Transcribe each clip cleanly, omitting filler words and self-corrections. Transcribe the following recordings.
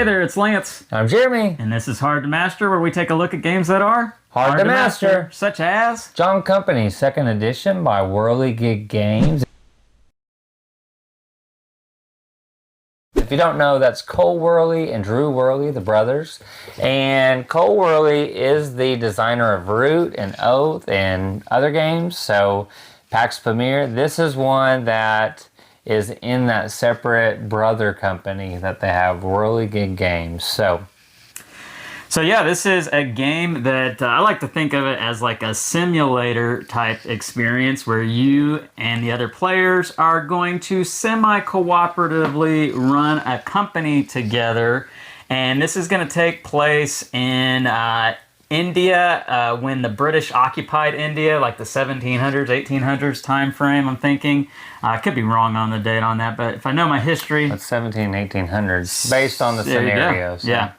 there, it's Lance. I'm Jeremy. And this is Hard to Master, where we take a look at games that are hard to master. Such as John Company, 2nd edition by Wehrlegig Games. If you don't know, that's Cole Wehrle and Drew Wehrle, the brothers. And Cole Wehrle is the designer of Root and Oath and other games. So Pax Pamir, this is one that is in that separate brother company that they have, Wehrlegig Games. So yeah, this is a game that I like to think of it as like a simulator type experience where you and the other players are going to semi-cooperatively run a company together. And this is going to take place in India when the British occupied India, like the 1700s, 1800s time frame, I'm thinking. I could be wrong on the date on that, but if I know my history... It's 1800s, based on the scenarios. Yeah.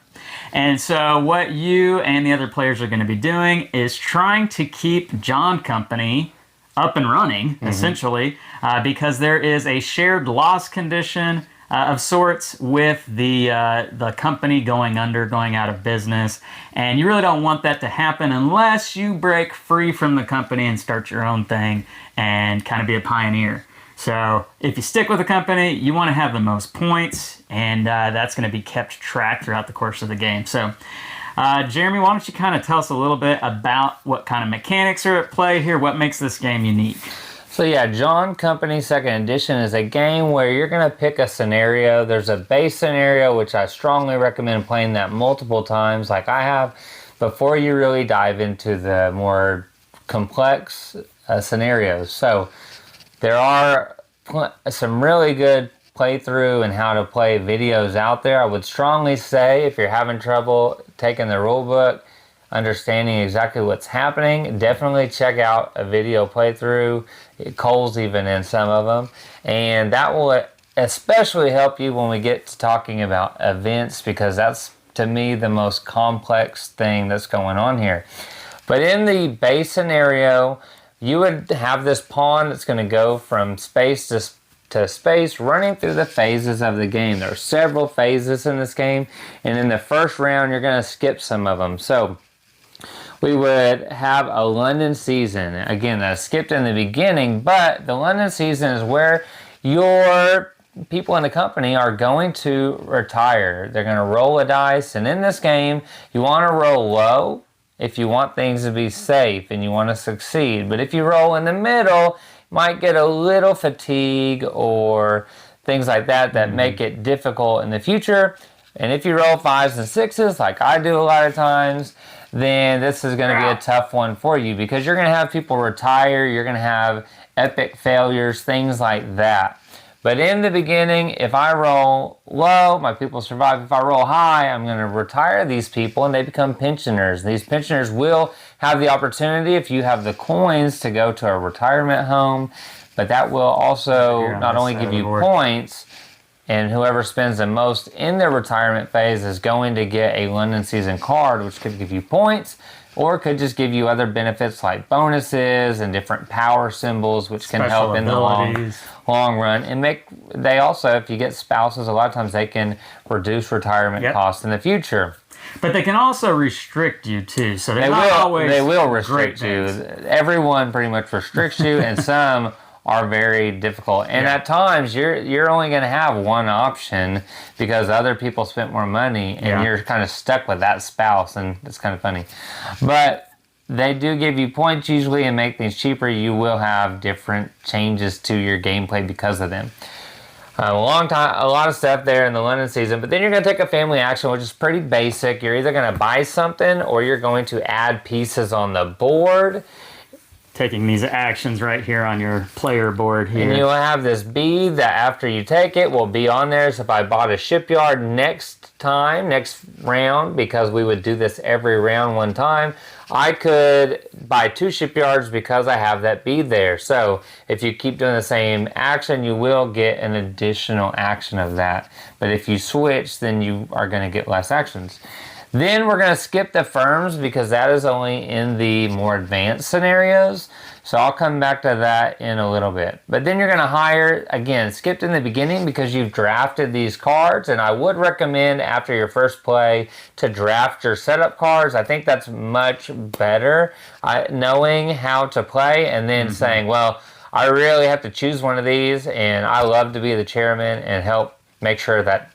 And so what you and the other players are going to be doing is trying to keep John Company up and running, essentially, because there is a shared loss condition of sorts with the company going under, going out of business. And you really don't want that to happen unless you break free from the company and start your own thing and kind of be a pioneer. So if you stick with the company, you want to have the most points, and that's going to be kept track throughout the course of the game. So Jeremy, why don't you kind of tell us a little bit about what kind of mechanics are at play here, what makes this game unique? So yeah, John Company 2nd edition is a game where you're going to pick a scenario. There's a base scenario, which I strongly recommend playing that multiple times like I have, before you really dive into the more complex scenarios. So there are some really good playthrough and how to play videos out there. I would strongly say if you're having trouble taking the rule book, understanding exactly what's happening, definitely check out a video playthrough. Cole's even in some of them. And that will especially help you when we get to talking about events, because that's, to me, the most complex thing that's going on here. But in the base scenario, you would have this pawn that's going to go from space to space, running through the phases of the game. There are several phases in this game, and in the first round, you're going to skip some of them. So we would have a London season. Again, that's skipped in the beginning, but the London season is where your people in the company are going to retire. They're going to roll a dice, and in this game, you want to roll low if you want things to be safe and you want to succeed. But if you roll in the middle, you might get a little fatigue or things like that that make it difficult in the future. And if you roll 5s and 6s, like I do a lot of times, then this is going to be a tough one for you, because you're going to have people retire, you're going to have epic failures, things like that. But in the beginning, if I roll low, my people survive. If I roll high, I'm going to retire these people and they become pensioners. These pensioners will have the opportunity, if you have the coins, to go to a retirement home. But that will also not only give you points, and whoever spends the most in their retirement phase is going to get a London season card, which could give you points, or could just give you other benefits like bonuses and different power symbols, which can help in the long run. And they also, if you get spouses, a lot of times they can reduce retirement costs in the future. But they can also restrict you too. So they will restrict you. Everyone pretty much restricts you, and some are very difficult. And at times, you're only going to have one option because other people spent more money, and you're kind of stuck with that spouse, and it's kind of funny. But they do give you points usually and make things cheaper. You will have different changes to your gameplay because of them. A lot of stuff there in the London season, but then you're going to take a family action, which is pretty basic. You're either going to buy something or you're going to add pieces on the board. Taking these actions right here on your player board here. And you'll have this bead that after you take it will be on there. So if I bought a shipyard next round, because we would do this every round one time, I could buy 2 shipyards because I have that bead there. So if you keep doing the same action, you will get an additional action of that. But if you switch, then you are going to get less actions. Then we're going to skip the firms because that is only in the more advanced scenarios. So I'll come back to that in a little bit. But then you're going to hire, again, skipped in the beginning because you've drafted these cards. And I would recommend after your first play to draft your setup cards. I think that's much better. Knowing how to play and then saying, well, I really have to choose one of these. And I love to be the chairman and help make sure that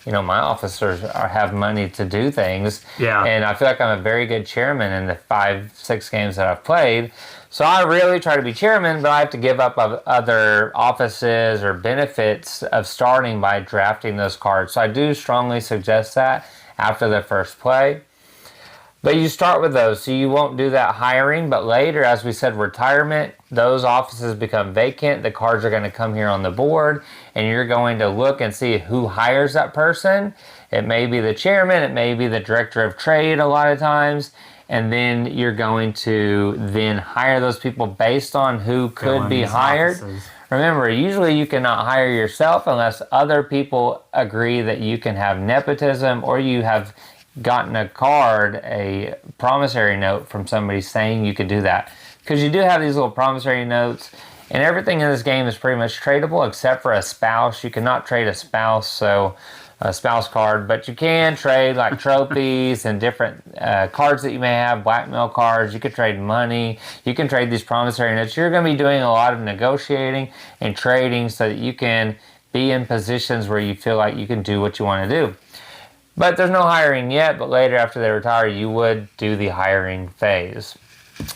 my officers have money to do things. Yeah. And I feel like I'm a very good chairman in the 5-6 games that I've played. So I really try to be chairman, but I have to give up other offices or benefits of starting by drafting those cards. So I do strongly suggest that after the first play. But you start with those, so you won't do that hiring. But later, as we said, retirement, those offices become vacant. The cards are going to come here on the board, and you're going to look and see who hires that person. It may be the chairman, it may be the director of trade a lot of times, and then you're going to then hire those people based on who could be hired. Offices. Remember, usually you cannot hire yourself unless other people agree that you can have nepotism or you have gotten a promissory note from somebody saying you could do that. Because you do have these little promissory notes, and everything in this game is pretty much tradable except for a spouse. You cannot trade a spouse card, but you can trade like trophies and different cards that you may have, blackmail cards. You could trade money. You can trade these promissory notes. You're going to be doing a lot of negotiating and trading so that you can be in positions where you feel like you can do what you want to do. But there's no hiring yet, but later after they retire, you would do the hiring phase.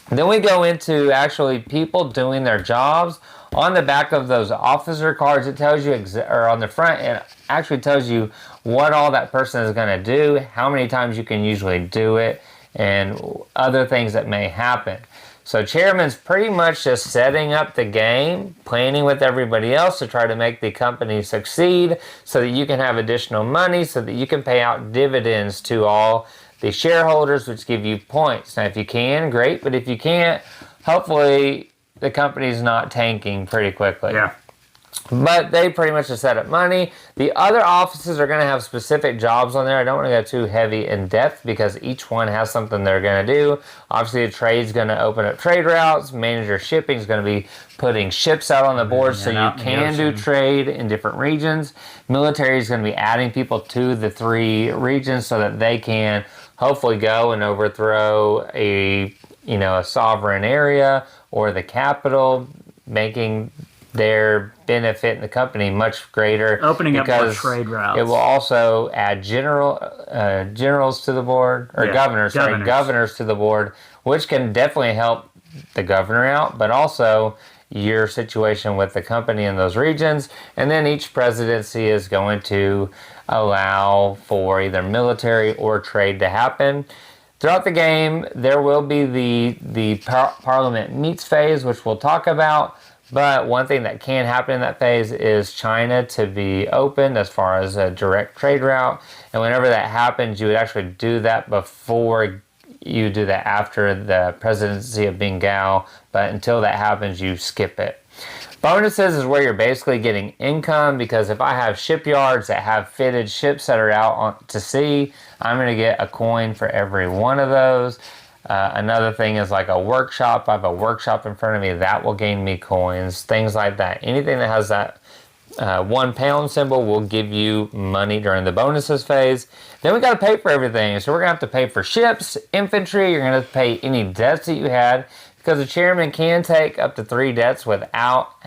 Then we go into actually people doing their jobs. On the back of those officer cards, it tells you, or on the front, it actually tells you what all that person is going to do, how many times you can usually do it, and other things that may happen. So chairman's pretty much just setting up the game, planning with everybody else to try to make the company succeed so that you can have additional money, so that you can pay out dividends to all the shareholders, which give you points. Now, if you can, great. But if you can't, hopefully the company's not tanking pretty quickly. Yeah. But they pretty much just set up money. The other offices are going to have specific jobs on there. I don't want to go too heavy in depth because each one has something they're going to do. Obviously, the trade's going to open up trade routes. Manager shipping is going to be putting ships out on the board so you can do trade in different regions. Military is going to be adding people to the 3 regions so that they can hopefully go and overthrow a sovereign area or the capital, making their benefit in the company much greater. Opening up more trade routes. It will also add generals to the board, or governors to the board, which can definitely help the governor out, but also your situation with the company in those regions. And then each presidency is going to allow for either military or trade to happen. Throughout the game, there will be the Parliament meets phase, which we'll talk about. But one thing that can happen in that phase is China to be opened as far as a direct trade route. And whenever that happens, you would actually do that before you do that after the presidency of Bengal. But until that happens, you skip it. Bonuses is where you're basically getting income, because if I have shipyards that have fitted ships that are out to sea, I'm going to get a coin for every one of those. Another thing is like a workshop. I have a workshop in front of me that will gain me coins, things like that. Anything that has that £1 symbol will give you money during the bonuses phase. Then we got to pay for everything. So we're going to have to pay for ships, infantry. You're going to have to pay any debts that you had, because the chairman can take up to 3 debts without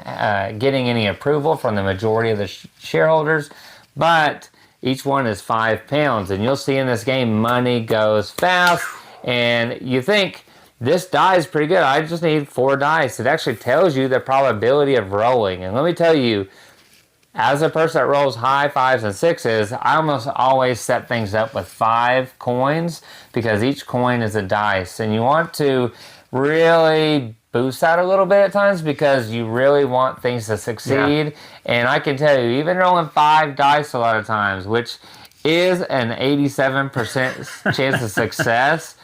getting any approval from the majority of the shareholders. But each one is £5. And you'll see in this game, money goes fast. And you think, this die is pretty good. I just need 4 dice. It actually tells you the probability of rolling. And let me tell you, as a person that rolls high 5s and 6s, I almost always set things up with 5 coins, because each coin is a dice. And you want to really boost that a little bit at times, because you really want things to succeed. Yeah. And I can tell you, even rolling 5 dice a lot of times, which is an 87% chance of success,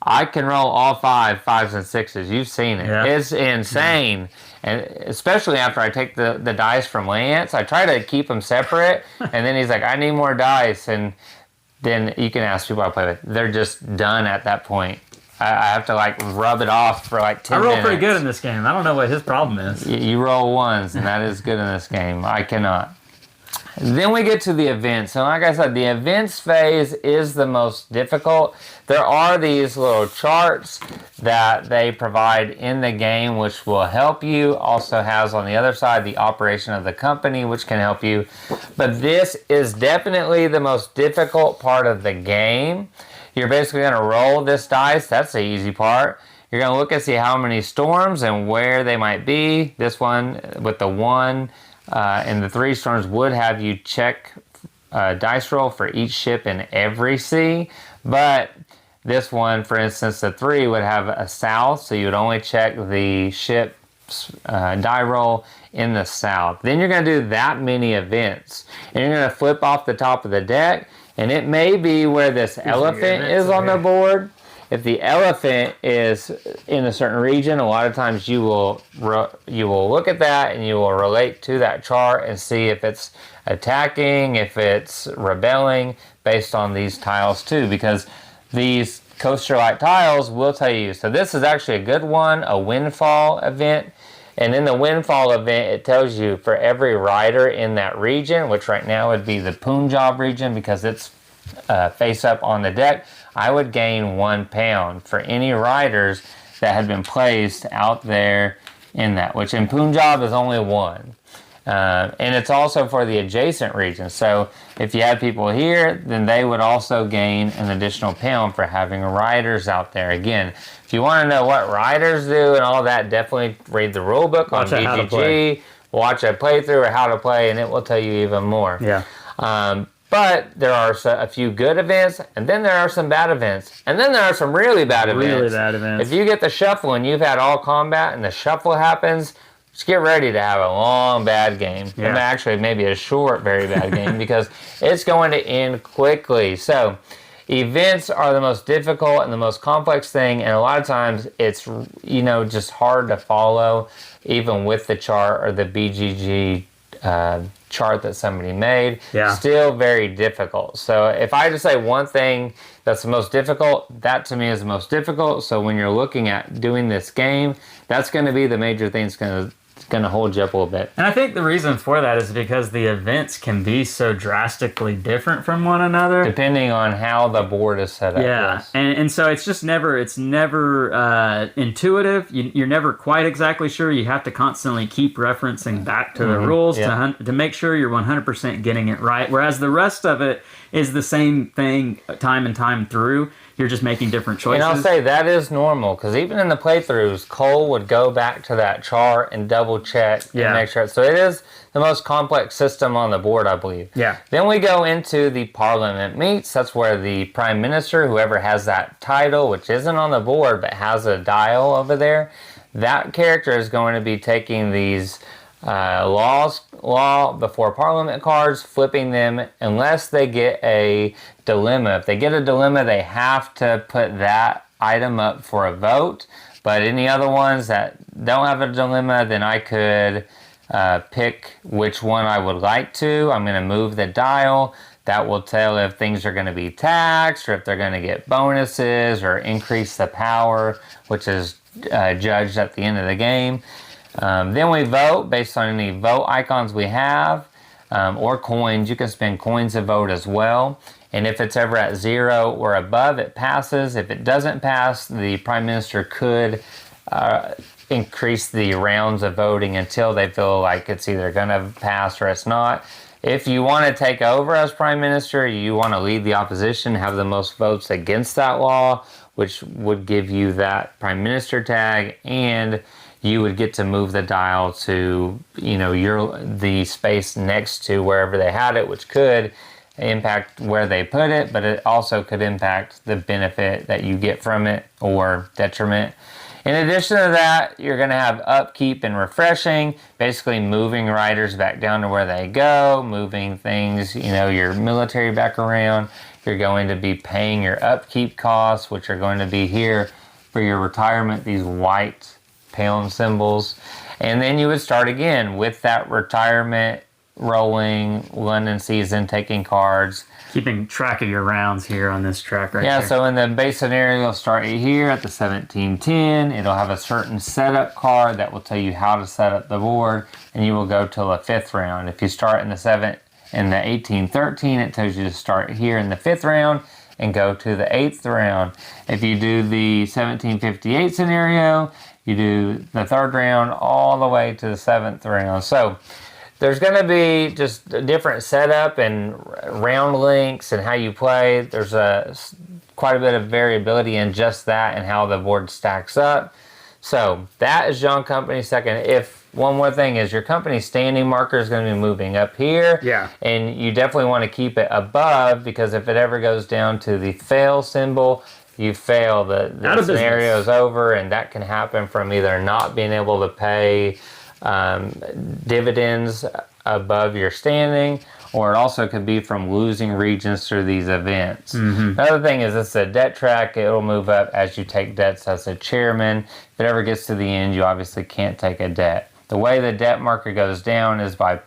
I can roll all 5s and 6s. You've seen it. Yeah. It's insane. And especially after I take the dice from Lance, I try to keep them separate. And then he's like, I need more dice. And then you can ask people I play with. They're just done at that point. I have to like rub it off for like 10 I roll minutes. pretty good in this game. I don't know what his problem is. You roll ones, and that is good in this game. I cannot. Then we get to the events. And like I said, the events phase is the most difficult. There are these little charts that they provide in the game which will help you. Also has on the other side the operation of the company, which can help you. But this is definitely the most difficult part of the game. You're basically going to roll this dice. That's the easy part. You're going to look and see how many storms and where they might be. This one with the 1 and the 3 storms would have you check dice roll for each ship in every sea. But this one, for instance, the 3 would have a south, so you would only check the ship's die roll in the south. Then you're going to do that many events. And you're going to flip off the top of the deck. And it may be where this elephant is on the board. If the elephant is in a certain region, a lot of times you will look at that and you will relate to that chart and see if it's attacking, if it's rebelling, based on these tiles too, because these coaster-like tiles will tell you. So this is actually a good one, a windfall event. And in the windfall event, it tells you for every rider in that region, which right now would be the Punjab region because it's face up on the deck, I would gain 1 pound for any riders that had been placed out there in that, which in Punjab is only 1. And it's also for the adjacent region. So if you had people here, then they would also gain an additional pound for having riders out there. Again, if you want to know what riders do and all that, definitely read the rule book on BGG, watch a playthrough or how to play, and it will tell you even more. Yeah. But there are a few good events, and then there are some bad events, and then there are some really bad events. Really bad events. If you get the shuffle and you've had all combat and the shuffle happens, just get ready to have a long bad game. Yeah. And actually, maybe a short, very bad game because it's going to end quickly. So, events are the most difficult and the most complex thing, and a lot of times it's just hard to follow, even with the chart or the BGG chart that somebody made. Yeah. Still very difficult. So if I just say one thing that's the most difficult, that to me is the most difficult. So when you're looking at doing this game, that's going to be the major thing that's going to hold you up a little bit. And I think the reason for that is because the events can be so drastically different from one another. Depending on how the board is set up. Yeah, yes. and so it's never intuitive. You're never quite exactly sure. You have to constantly keep referencing back to the rules to make sure you're 100% getting it right. Whereas the rest of it is the same thing time and time through. You're just making different choices. And I'll say that is normal, because even in the playthroughs, Cole would go back to that chart and double check and make sure. So it is the most complex system on the board, I believe. Yeah. Then we go into the Parliament meets. That's where the Prime Minister, whoever has that title, which isn't on the board but has a dial over there, that character is going to be taking these law before Parliament cards, flipping them unless they get a dilemma. If they get a dilemma, they have to put that item up for a vote. But any other ones that don't have a dilemma, then I could pick which one I would like to. I'm going to move the dial. That will tell if things are going to be taxed or if they're going to get bonuses or increase the power, which is judged at the end of the game. Then we vote based on any vote icons we have, or coins. You can spend coins to vote as well. And if it's ever at 0 or above, it passes. If it doesn't pass, the Prime Minister could increase the rounds of voting until they feel like it's either going to pass or it's not. If you want to take over as Prime Minister, you want to lead the opposition, have the most votes against that law, which would give you that Prime Minister tag, and you would get to move the dial to, the space next to wherever they had it, which could impact where they put it, but it also could impact the benefit that you get from it or detriment. In addition to that, you're going to have upkeep and refreshing, basically moving riders back down to where they go, moving things, your military back around. You're going to be paying your upkeep costs, which are going to be here for your retirement, these white pound symbols. And then you would start again with that retirement rolling, London season, taking cards. Keeping track of your rounds here on this track right Yeah, here. so in the base scenario, you'll start here at the 1710. It'll have a certain setup card that will tell you how to set up the board, and you will go till the 5th round. If you start in the 1813, it tells you to start here in the 5th round and go to the 8th round. If you do the 1758 scenario, you do the 3rd round all the way to the 7th round. So there's going to be just a different setup and round lengths and how you play. There's quite a bit of variability in just that and how the board stacks up. So that is John Company's second. If one more thing is your company's standing marker is going to be moving up here. Yeah. And you definitely want to keep it above, because if it ever goes down to the fail symbol, you fail. The scenario is over, and that can happen from either not being able to pay dividends above your standing, or it also could be from losing regions through these events. Another thing is, it's a debt track. It'll move up as you take debts as a chairman. If it ever gets to the end, you obviously can't take a debt. The way the debt marker goes down is by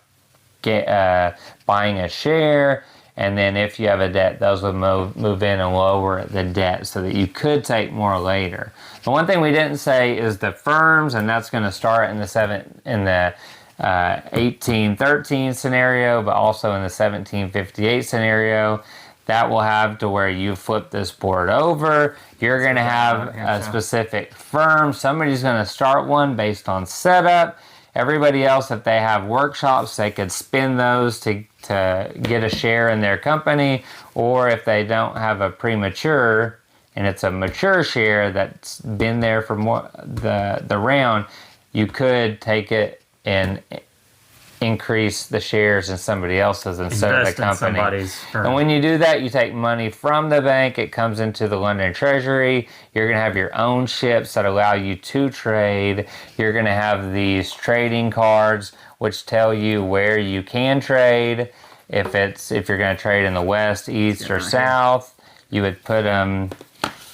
buying a share, and then if you have a debt, those will move in and lower the debt so that you could take more later. The one thing we didn't say is the firms, and that's going to start in the 1813 scenario, but also in the 1758 scenario. That will have to where you flip this board over. You're going to have a specific firm. Somebody's going to start one based on setup. Everybody else, if they have workshops, they could spin those to get a share in their company. Or if they don't have a premature and it's a mature share that's been there for the round, you could take it and increase the shares in somebody else's instead of the company. And when you do that, you take money from the bank. It comes into the London Treasury. You're going to have your own ships that allow you to trade. You're going to have these trading cards which tell you where you can trade. If you're going to trade in the west, east, or south, you would put them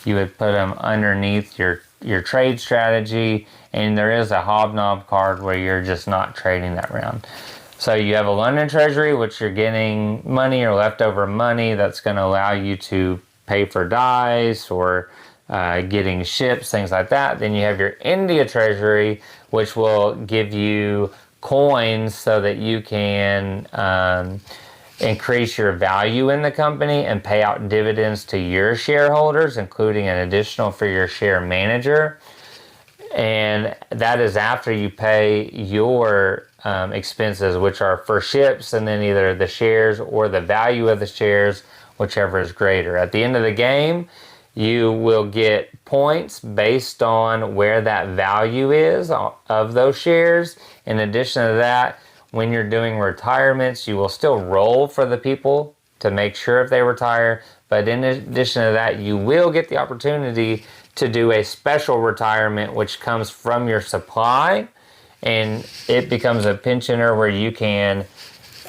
underneath your trade strategy. And there is a hobnob card where you're just not trading that round. So you have a London Treasury, which you're getting money or leftover money that's going to allow you to pay for dice or getting ships, things like that. Then you have your India Treasury, which will give you coins so that you can increase your value in the company and pay out dividends to your shareholders, including an additional for your share manager. And that is after you pay your expenses, which are for ships, and then either the shares or the value of the shares, whichever is greater. At the end of the game, you will get points based on where that value is of those shares. In addition to that, when you're doing retirements, you will still roll for the people to make sure if they retire. But in addition to that, you will get the opportunity to do a special retirement, which comes from your supply, and it becomes a pensioner where you can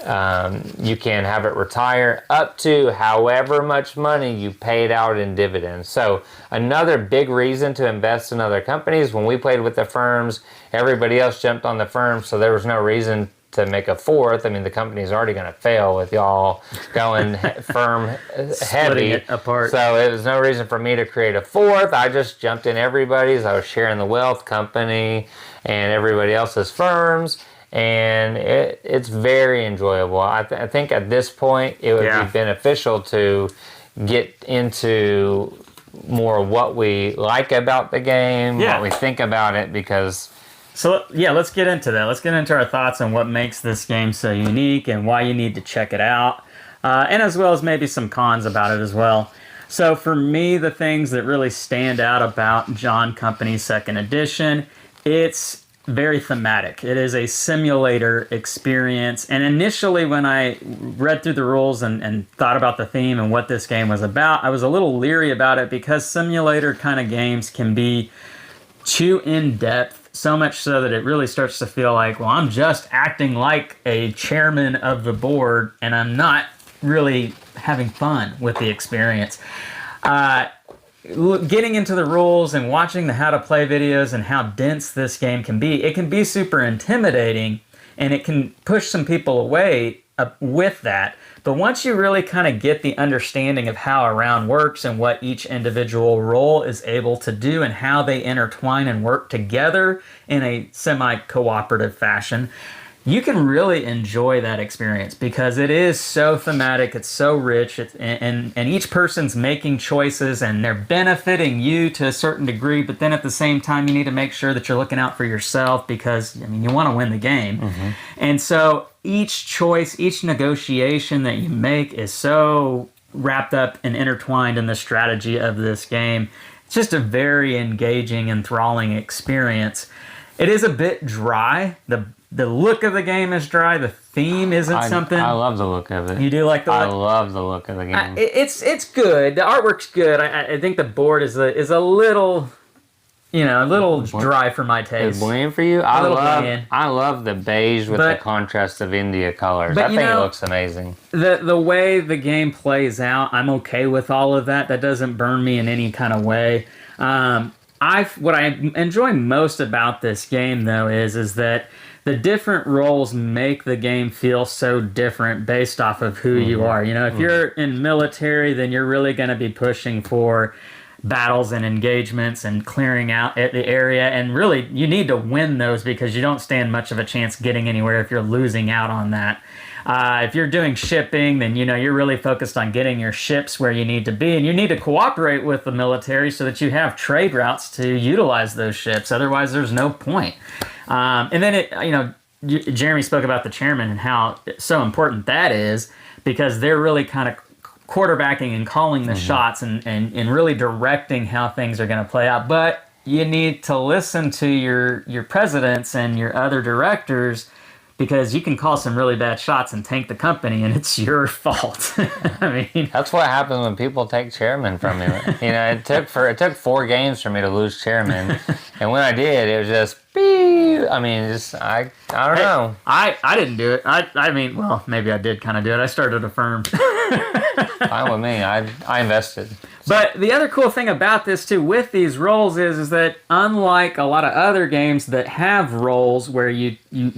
have it retire up to however much money you paid out in dividends. So another big reason to invest in other companies. When we played with the firms, everybody else jumped on the firms, so there was no reason to make a fourth. I mean, the company's already going to fail with y'all going firm heavy. It apart. So it was no reason for me to create a fourth. I just jumped in everybody's. I was sharing the wealth company and everybody else's firms. And it's very enjoyable. I think at this point, it would be beneficial to get into more what we like about the game, what we think about it, because... So, let's get into that. Let's get into our thoughts on what makes this game so unique and why you need to check it out, and as well as maybe some cons about it as well. So, for me, the things that really stand out about John Company's second edition, it's very thematic. It is a simulator experience. And initially, when I read through the rules and thought about the theme and what this game was about, I was a little leery about it because simulator kind of games can be too in-depth. So much so that it really starts to feel like, well, I'm just acting like a chairman of the board and I'm not really having fun with the experience. Getting into the rules and watching the how to play videos and how dense this game can be, it can be super intimidating. and it can push some people away with that. But once you really kind of get the understanding of how a round works and what each individual role is able to do and how they intertwine and work together in a semi-cooperative fashion, you can really enjoy that experience because it is so thematic, it's so rich, and each person's making choices and they're benefiting you to a certain degree, but then at the same time you need to make sure that you're looking out for yourself because, I mean, you want to win the game. Mm-hmm. And so each choice, each negotiation that you make is so wrapped up and intertwined in the strategy of this game. It's just a very engaging, enthralling experience. It is a bit dry. The look of the game is dry. The theme isn't something. I love the look of it. You do like the look? I love the look of the game. It's good. The artwork's good. I think the board is a little, a little dry for my taste. It's bland for you? I love the beige with the contrast of India colors. I think it looks amazing. The way the game plays out, I'm okay with all of that. That doesn't burn me in any kind of way. What I enjoy most about this game, though, is that the different roles make the game feel so different based off of who you are. If you're in military, then you're really going to be pushing for battles and engagements and clearing out the area. And really, you need to win those because you don't stand much of a chance getting anywhere if you're losing out on that. If you're doing shipping, then you're really focused on getting your ships where you need to be, and you need to cooperate with the military so that you have trade routes to utilize those ships. Otherwise, there's no point. And then Jeremy spoke about the chairman and how so important that is because they're really kind of quarterbacking and calling the shots and really directing how things are going to play out. But you need to listen to your presidents and your other directors, because you can call some really bad shots and tank the company, and it's your fault. I mean, that's what happens when people take chairman from me. It took 4 games for me to lose chairman, and when I did, it was just beep. I mean, I don't know. I didn't do it. I mean, well, maybe I did kind of do it. I started a firm. Fine with me. I invested. But the other cool thing about this too, with these roles, is that unlike a lot of other games that have roles where you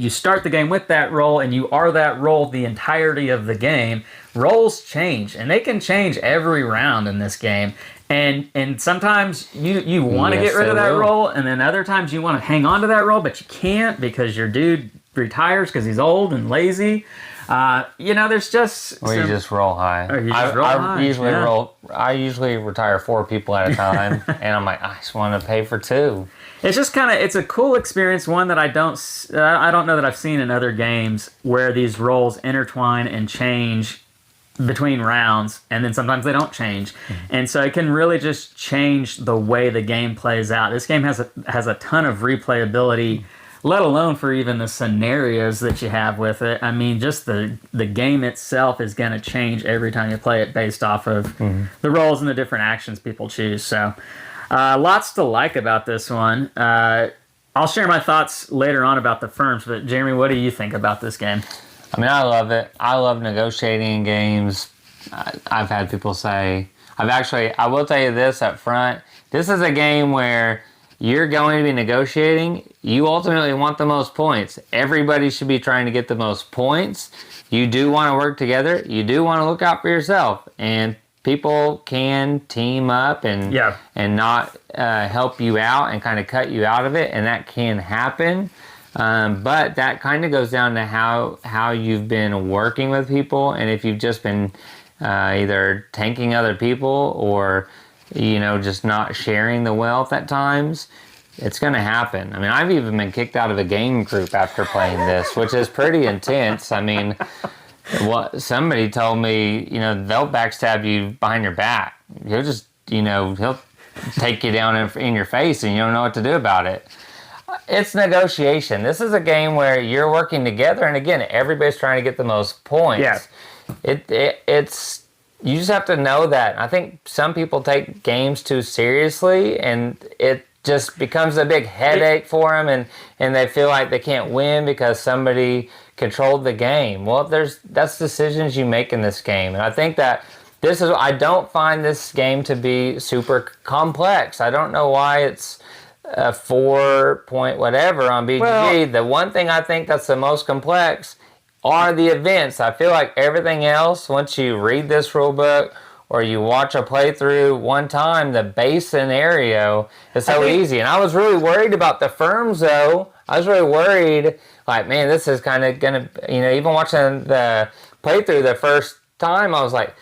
start the game with that role and you are that role the entirety of the game, roles change, and they can change every round in this game. And sometimes you want to get rid of that role, and then other times you want to hang on to that role, but you can't because your dude retires because he's old and lazy. There's just... Or you just roll high. I usually retire 4 people at a time, and I'm like, I just want to pay for 2. It's just it's a cool experience, one that I don't know that I've seen in other games where these roles intertwine and change between rounds, and then sometimes they don't change. And so it can really just change the way the game plays out. This game has a ton of replayability, let alone for even the scenarios that you have with it. I mean, just the game itself is going to change every time you play it based off of the roles and the different actions people choose. So lots to like about this one. I'll share my thoughts later on about the firms, but Jeremy, what do you think about this game? I mean, I love it. I love negotiating games. I've had people say, I will tell you this up front. This is a game where you're going to be negotiating. You ultimately want the most points. Everybody should be trying to get the most points. You do want to work together. You do want to look out for yourself. And people can team up and not help you out and kind of cut you out of it. And that can happen. But that kind of goes down to how you've been working with people. And if you've just been either tanking other people or just not sharing the wealth at times, it's going to happen. I mean, I've even been kicked out of a game group after playing this, which is pretty intense. I mean, somebody told me, they'll backstab you behind your back. He'll just, he'll take you down in your face and you don't know what to do about it. It's negotiation. This is a game where you're working together, and again, everybody's trying to get the most points. Yeah. It's you just have to know that. I think some people take games too seriously, and it just becomes a big headache for them, and they feel like they can't win because somebody controlled the game. Well, that's decisions you make in this game, and I think that I don't find this game to be super complex. I don't know why it's a 4 point whatever on BGG. Well, the one thing I think that's the most complex are the events. I feel like everything else, once you read this rule book or you watch a playthrough one time, the base scenario is so easy. And I was really worried about the firms, though. I was really worried, like, man, this is kind of going to, even watching the playthrough the first time, I was like,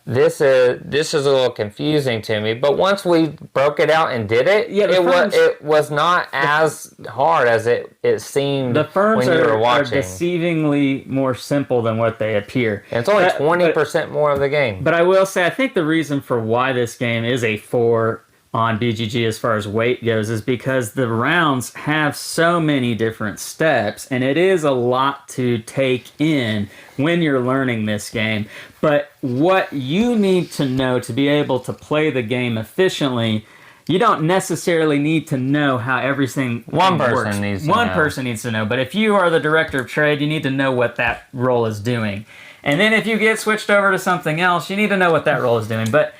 this is a little confusing to me. But once we broke it out and did it, it was not as hard as it seemed. The firms when you were are watching. deceivingly more simple than what they appear. And it's only 20% more of the game. But I will say, I think the reason for why this game is a 4 on BGG as far as weight goes is because the rounds have so many different steps, and it is a lot to take in when you're learning this game. But what you need to know to be able to play the game efficiently, you don't necessarily need to know how everything works. One person needs to know. One person needs to know. But if you are the director of trade, you need to know what that role is doing. And then if you get switched over to something else, you need to know what that role is doing. But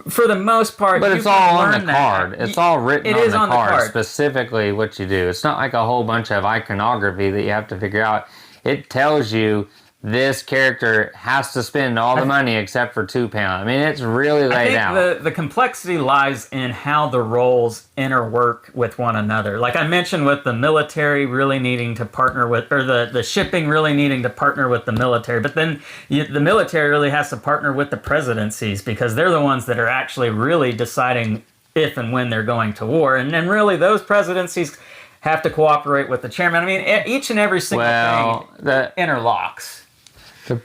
for the most part, but it's all on the card. It's all written on the card, specifically what you do. It's not like a whole bunch of iconography that you have to figure out. It tells you this character has to spend all the money except for £2. I mean, it's really laid out. The complexity lies in how the roles interwork with one another. Like I mentioned, with the military really needing to partner with, or the shipping really needing to partner with the military, but then the military really has to partner with the presidencies because they're the ones that are actually really deciding if and when they're going to war. And then really those presidencies have to cooperate with the chairman. I mean, each and every single thing interlocks.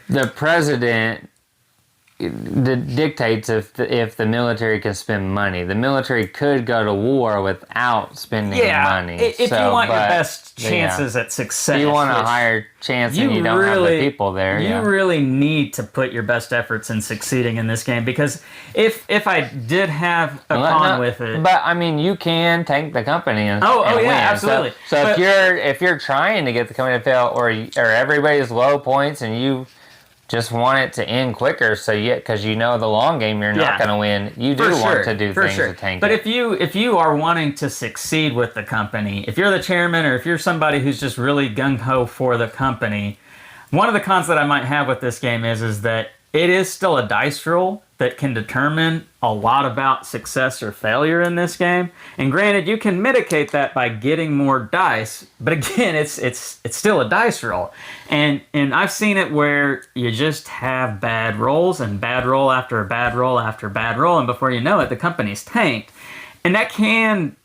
The president dictates if the military can spend money. The military could go to war without spending money. If you want your best chances at success. You want a higher chance and you don't have the people there. You really need to put your best efforts in succeeding in this game, because if I did have a con with it. But I mean, you can tank the company and win. Absolutely. So if you're trying to get the company to fail, or everybody's low points and you just want it to end quicker, because the long game you're not going to win. You do want to do things to tank but it. if you are wanting to succeed with the company, if you're the chairman or if you're somebody who's just really gung-ho for the company, one of the cons that I might have with this game is that it is still a dice roll that can determine a lot about success or failure in this game. And granted, you can mitigate that by getting more dice, but again, it's still a dice roll. And I've seen it where you just have bad rolls and bad roll after bad roll after bad roll, and before you know it, the company's tanked. And that can,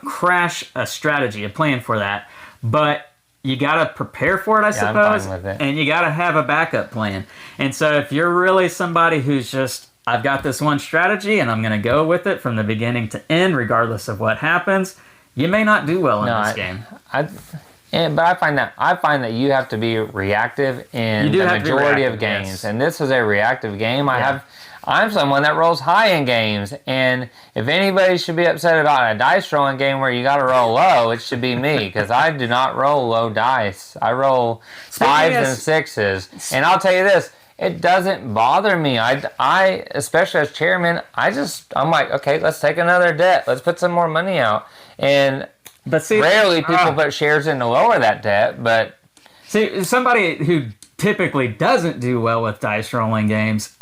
crash a strategy, a plan for that. But you got to prepare for it, I suppose, I'm fine with it. And you got to have a backup plan. And so if you're really somebody who's just, I've got this one strategy and I'm going to go with it from the beginning to end, regardless of what happens, you may not do well in this game. But I find that you have to be reactive in the majority of games, yes. And this is a reactive game. I'm someone that rolls high in games, and if anybody should be upset about a dice rolling game where you got to roll low, it should be me, because I do not roll low dice. I roll 5s and 6s, and I'll tell you this: it doesn't bother me. I especially as chairman, I'm like, okay, let's take another debt. Let's put some more money out, and rarely people put shares in to lower that debt. But somebody who typically doesn't do well with dice rolling games,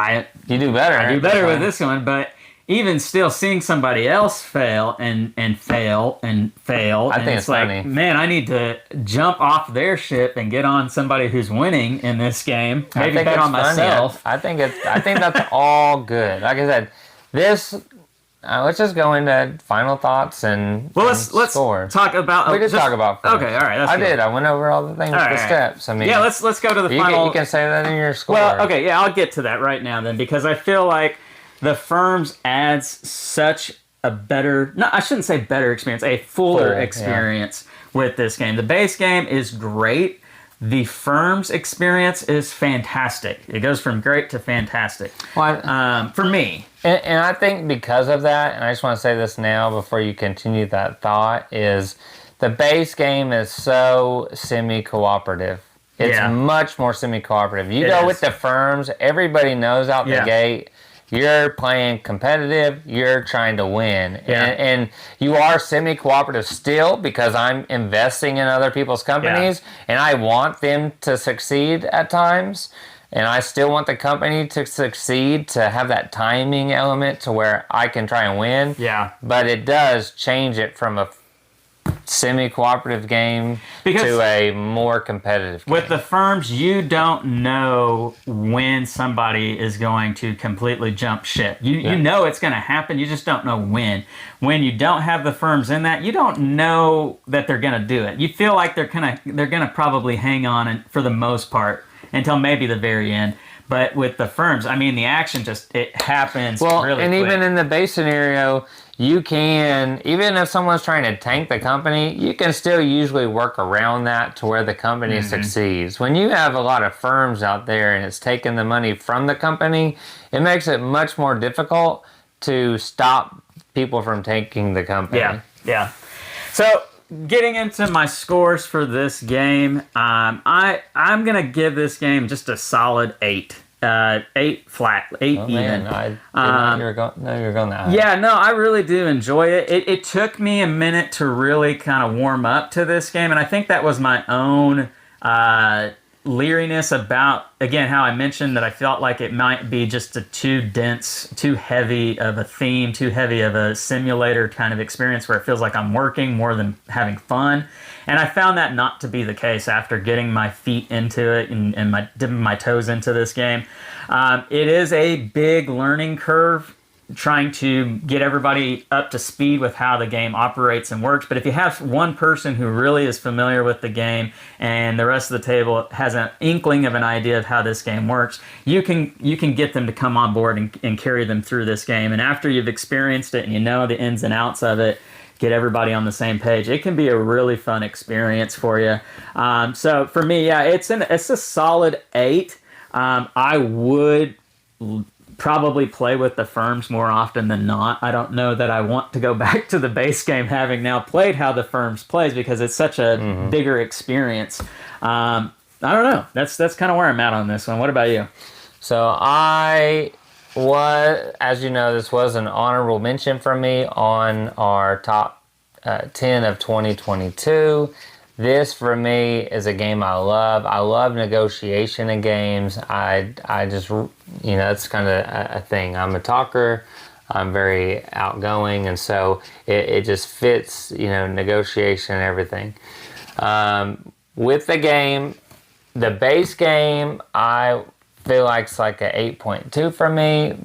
you do better. I do better with this one, but even still, seeing somebody else fail and fail, I think it's funny. Man, I need to jump off their ship and get on somebody who's winning in this game. Maybe bet on myself. I think that's all good. Like I said, this. Let's just go into final thoughts and let's scores. Talk about. We did talk about first. Okay, all right. I did. I went over all the things, steps. I mean, let's go to the final. You can say that in your score. Well, okay, yeah, I'll get to that right now then, because I feel like the firms adds such a better. No, I shouldn't say better experience. A fuller experience with this game. The base game is great. The firm's experience is fantastic. It goes from great to fantastic. For me. And I think because of that, and I just want to say this now before you continue that thought, is the base game is so semi-cooperative. It's much more semi-cooperative. You go with the firms, everybody knows out the gate, You're playing competitive. You're trying to win. And you are semi-cooperative still because I'm investing in other people's companies and I want them to succeed at times. And I still want the company to succeed, to have that timing element to where I can try and win. Yeah. But it does change it from a semi-cooperative game to a more competitive game. With the firms, you don't know when somebody is going to completely jump ship. You know it's going to happen. You just don't know when. When you don't have the firms in that, you don't know that they're going to do it. You feel like they're going to probably hang on for the most part until maybe the very end. But with the firms, I mean, the action it happens really quick. Even in the base scenario, you can, even if someone's trying to tank the company, you can still usually work around that to where the company succeeds. When you have a lot of firms out there and it's taking the money from the company, it makes it much more difficult to stop people from tanking the company. Yeah. So, getting into my scores for this game, I'm gonna give this game just a solid 8. 8 flat, 8 even. Man, I didn't know you were going that high. Yeah, no, I really do enjoy it. It took me a minute to really kind of warm up to this game, and I think that was my own leeriness about, again, how I mentioned that I felt like it might be just a too dense, too heavy of a theme, too heavy of a simulator kind of experience where it feels like I'm working more than having fun. And I found that not to be the case after getting my feet into it and dipping my toes into this game. It is a big learning curve trying to get everybody up to speed with how the game operates and works. But if you have one person who really is familiar with the game and the rest of the table has an inkling of an idea of how this game works, you can get them to come on board and carry them through this game. And after you've experienced it and you know the ins and outs of it, get everybody on the same page. It can be a really fun experience for you. So for me, it's a solid 8. I would probably play with the firms more often than not. I don't know that I want to go back to the base game having now played how the firms plays because it's such a bigger experience. I don't know. That's kind of where I'm at on this one. What about you? So as you know, this was an honorable mention from me on our top 10 of 2022. This, for me, is a game I love. I love negotiation in games. I just, it's kind of a thing. I'm a talker. I'm very outgoing. And so it just fits, negotiation and everything. With the game, the base game, I feel like it's like an 8.2 for me.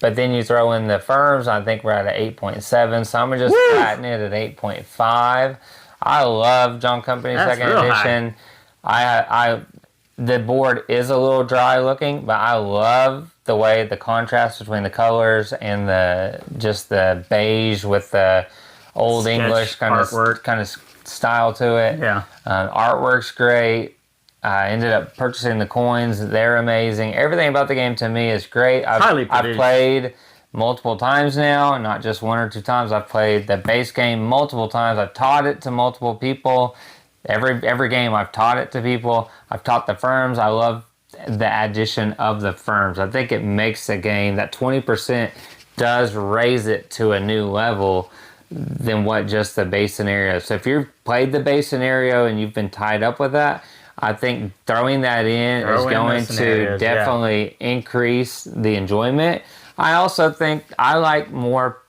But then you throw in the firms, I think we're at an 8.7. So I'm going to just flatten it at 8.5. I love John Company Second Edition. The board is a little dry looking, but I love the way the contrast between the colors and the beige with the old sketch English kind of style to it. Yeah, artwork's great. I ended up purchasing the coins. They're amazing. Everything about the game to me is great. I've played multiple times now, not just 1 or 2 times. I've played the base game multiple times. I've taught it to multiple people. Every game I've taught it to people. I've taught the firms. I love the addition of the firms. I think it makes the game, that 20% does raise it to a new level than what just the base scenario. So if you've played the base scenario and you've been tied up with that, I think throwing that in is going to definitely increase the enjoyment. I also think I like more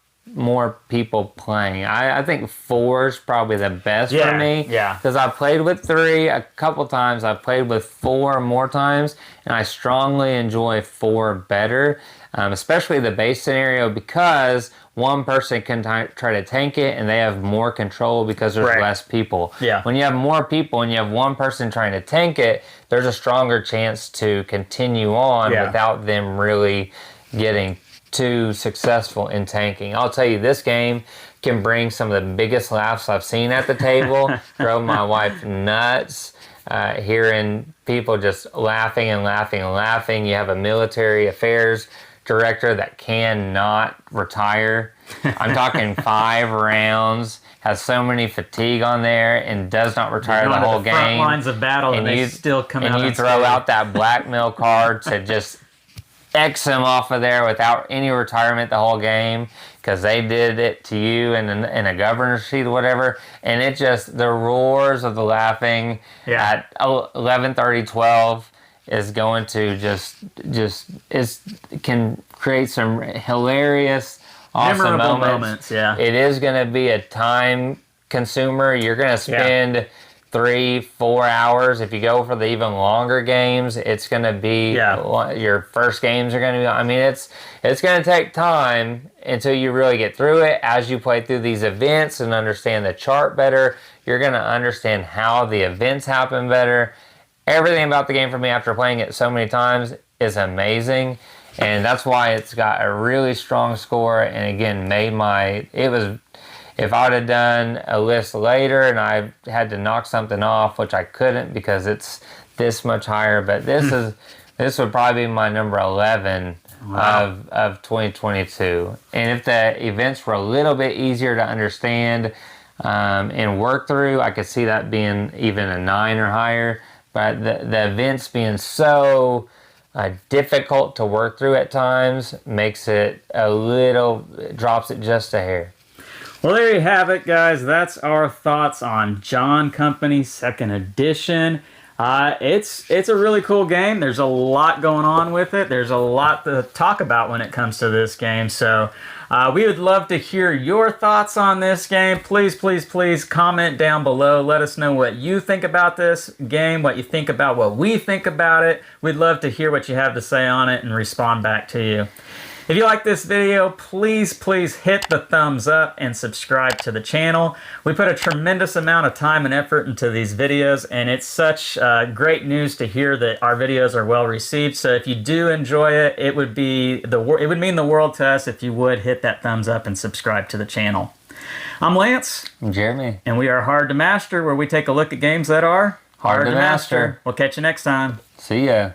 people playing. I think 4 is probably the best for me. Yeah. Because I've played with 3 a couple times. I've played with 4 more times, and I strongly enjoy 4 better, especially the base scenario, because one person can try to tank it, and they have more control because there's less people. Yeah. When you have more people and you have one person trying to tank it, there's a stronger chance to continue on without them really getting too successful in tanking. I'll tell you, this game can bring some of the biggest laughs I've seen at the table. Drove my wife nuts, hearing people just laughing and laughing and laughing. You have a military affairs director that cannot retire. I'm talking 5 rounds, has so many fatigue on there, and does not retire the whole game. Front lines of battle, and they still come out. And you throw out that blackmail card to just X them off of there without any retirement the whole game because they did it to you in a governor's sheet or whatever. And it just, the roars of the laughing at 11:30, 12 is going to can create some hilarious, awesome memorable moments. Yeah. It is going to be a time consumer. You're going to spend 3-4 hours. If you go for the even longer games, it's going to be your first games are going to be. I mean, it's going to take time until you really get through it. As you play through these events and understand the chart better, you're going to understand how the events happen better. Everything about the game for me after playing it so many times is amazing, and that's why it's got a really strong score. And again, if I would have done a list later and I had to knock something off, which I couldn't because it's this much higher, but this would probably be my number 11 of 2022. And if the events were a little bit easier to understand and work through, I could see that being even a 9 or higher. But the events being so difficult to work through at times makes it drops it just a hair. Well, there you have it, guys. That's our thoughts on John Company 2nd Edition. It's a really cool game. There's a lot going on with it. There's a lot to talk about when it comes to this game. So we would love to hear your thoughts on this game. Please, please, please comment down below. Let us know what you think about this game, what you think about what we think about it. We'd love to hear what you have to say on it and respond back to you. If you like this video, please, please hit the thumbs up and subscribe to the channel. We put a tremendous amount of time and effort into these videos, and it's such great news to hear that our videos are well received. So if you do enjoy it, it would mean the world to us if you would hit that thumbs up and subscribe to the channel. I'm Lance. I'm Jeremy. And we are Hard to Master, where we take a look at games that are hard to master. We'll catch you next time. See ya.